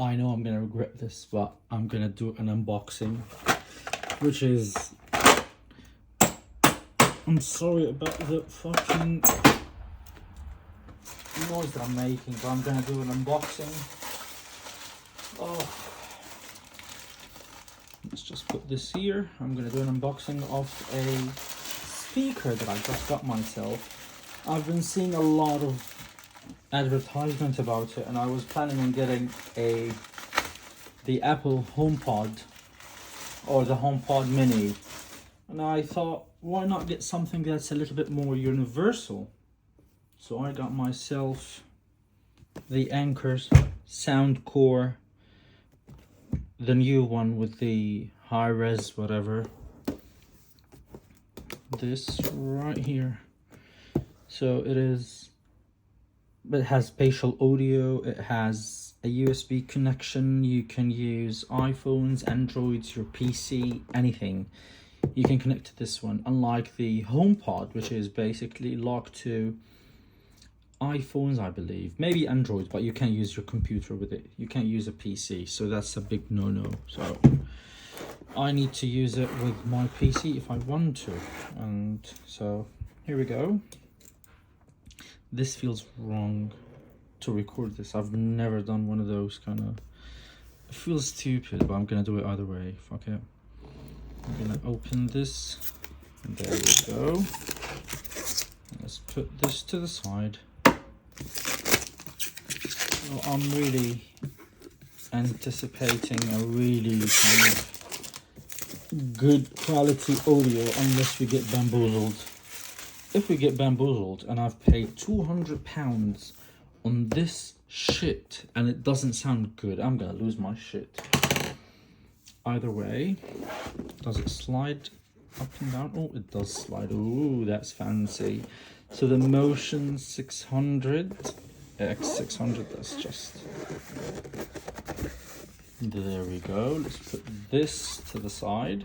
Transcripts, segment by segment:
I know I'm gonna regret this, but I'm gonna do an unboxing, which is, I'm sorry about the fucking noise that I'm making, but I'm gonna do an unboxing. Oh, let's just put this here. I'm gonna do an unboxing of a speaker that I just got myself. I've been seeing a lot of advertisement about it, and I was planning on getting the Apple HomePod or the HomePod Mini, and I thought, why not get something that's a little bit more universal? So I got myself the Anker's Soundcore, the new one with the high res whatever, this right here. So it has spatial audio, it has a USB connection. You can use iPhones, Androids, your PC, anything. You can connect to this one, unlike the HomePod, which is basically locked to iPhones, I believe, maybe Androids, but you can't use your computer with it. You can't use a PC, so that's a big no-no. So I need to use it with my PC if I want to, and so here we go. This feels wrong to record this. I've never done one of those kind of, it feels stupid, but I'm gonna do it either way. Fuck it. I'm gonna open this, and there we go. Let's put this to the side. So I'm really anticipating a really kind of good quality audio, unless we get bamboozled. If we get bamboozled and I've paid £200 on this shit and it doesn't sound good, I'm gonna lose my shit. Either way, does it slide up and down? Oh, it does slide. Ooh, that's fancy. So the Motion X600, that's just, there we go. Let's put this to the side,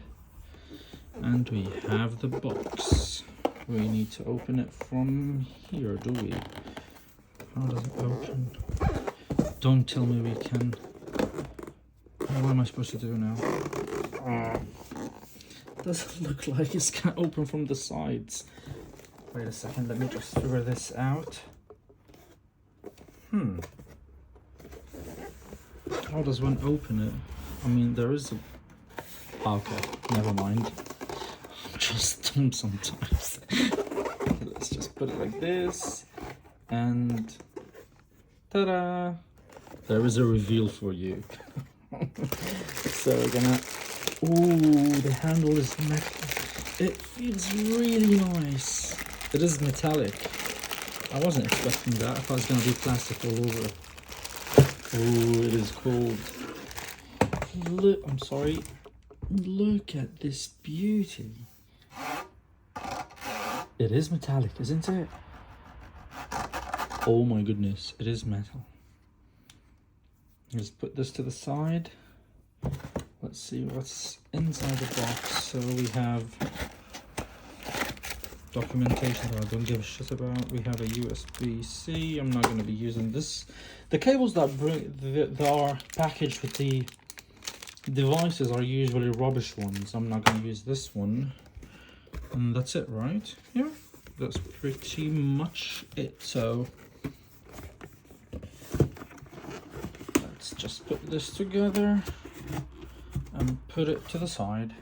and we have the box. We need to open it from here, do we? How does it open? Don't tell me we can. What am I supposed to do now? Doesn't look like it's gonna open from the sides. Wait a second, let me just figure this out. How does one open it? I mean, there is a... okay, never mind. I'm just dumb sometimes. Let's just put it like this, and ta-da! There is a reveal for you. So we're gonna... ooh, the handle is metal. It feels really nice. It is metallic. I wasn't expecting that. I thought it was gonna be plastic all over. Oh, it is cold. Look, I'm sorry. Look at this beauty. It is metallic, isn't it? Oh my goodness, it is metal. Let's put this to the side. Let's see what's inside the box. So we have documentation that I don't give a shit about. We have a USB-C. I'm not going to be using this. The cables that are packaged with the devices are usually rubbish ones. I'm not going to use this one. And that's it, right? Yeah, that's pretty much it. So let's just put this together and put it to the side.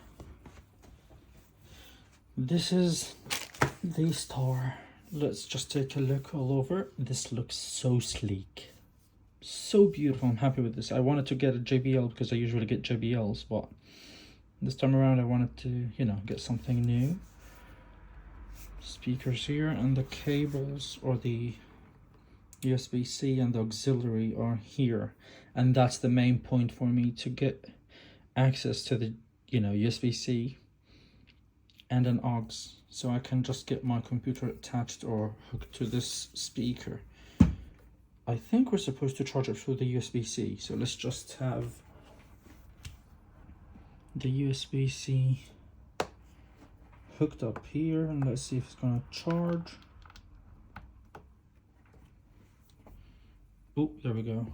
This is the Star. Let's just take a look all over. This looks so sleek, so beautiful. I'm happy with this. I wanted to get a JBL because I usually get JBLs, but this time around I wanted to, you know, get something new. Speakers here, and the cables, or the USB-C and the auxiliary, are here, and that's the main point for me, to get access to the, you know, USB-C and an aux, so I can just get my computer attached or hooked to this speaker. I think we're supposed to charge it through the USB-C, so let's just have the USB-C hooked up here, and let's see if it's gonna charge. Oh, there we go.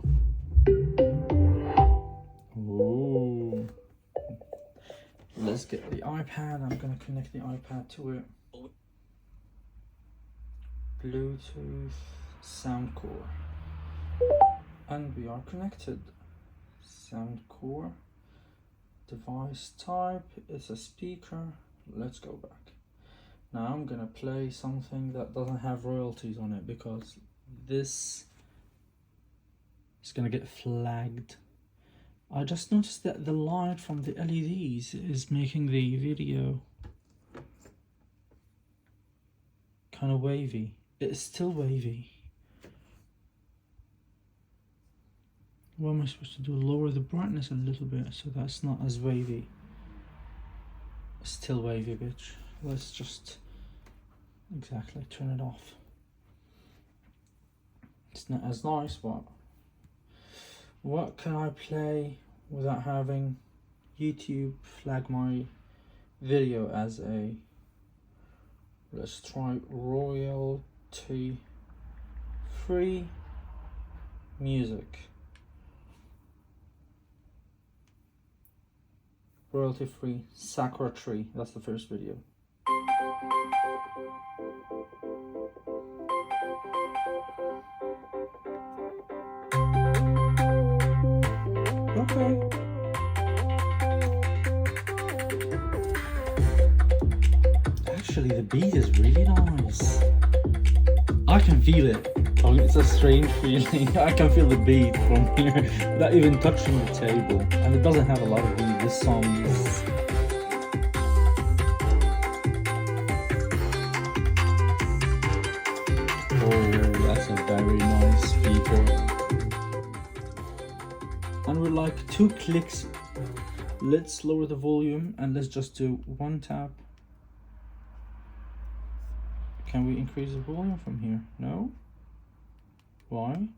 get the iPad. I'm gonna connect the iPad to it. Bluetooth Soundcore. And we are connected. Soundcore. Device type is a speaker. Let's go back. Now I'm gonna play something that doesn't have royalties on it because this is gonna get flagged. I just noticed that the light from the LEDs is making the video kind of wavy. It's still wavy. What am I supposed to do? Lower the brightness a little bit so that's not as wavy. It's still wavy, bitch. Let's just exactly turn it off. It's not as nice, but what can I play without having YouTube flag my video as a, let's try royalty free music. Royalty free Sakura Tree, that's the first video. Okay. Actually, the beat is really nice. I can feel it. Oh, it's a strange feeling. I can feel the beat from here without even touching the table. And it doesn't have a lot of beat. This song is... Oh, that's a very nice speaker. And we're like 2 clicks. Let's lower the volume and let's just do 1 tap. Can we increase the volume from here? No? Why?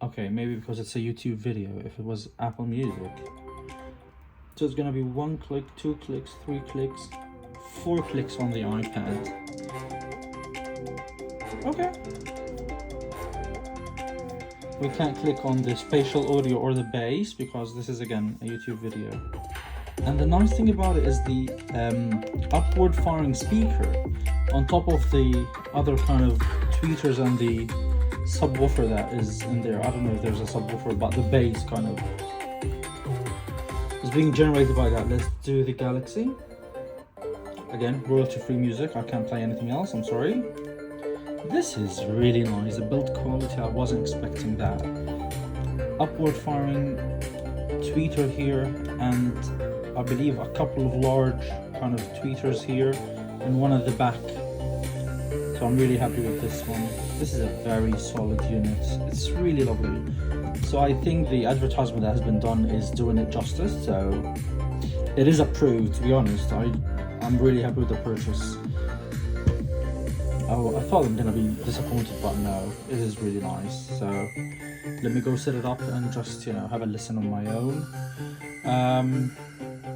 Okay, maybe because it's a YouTube video. If it was Apple Music. So it's gonna be 1 click, 2 clicks, 3 clicks, 4 clicks on the iPad. Okay. We can't click on the spatial audio or the bass because this is again a YouTube video. And the nice thing about it is the upward firing speaker on top of the other kind of tweeters and the subwoofer that is in there. I don't know if there's a subwoofer, but the bass kind of is being generated by that. Let's do the Galaxy. Again, royalty free music. I can't play anything else, I'm sorry. This is really nice. The build quality, I wasn't expecting that. Upward firing tweeter here, and I believe a couple of large kind of tweeters here and one at the back. So I'm really happy with this one. This is a very solid unit. It's really lovely. So I think the advertisement that has been done is doing it justice. So it is approved, to be honest. I'm really happy with the purchase. Oh, I thought I'm gonna be disappointed, but no, it is really nice. So let me go set it up and just, you know, have a listen on my own.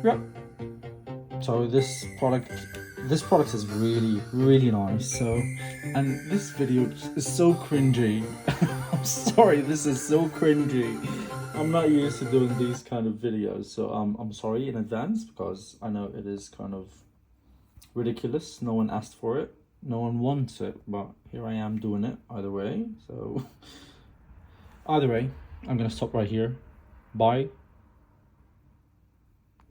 Yeah. So this product is really nice. So, and this video is so cringy. I'm sorry, this is so cringy. I'm not used to doing these kind of videos, so I'm sorry in advance because I know it is kind of ridiculous. No one asked for it. No one wants it, but here I am doing it either way. So either way, I'm gonna stop right here. Bye.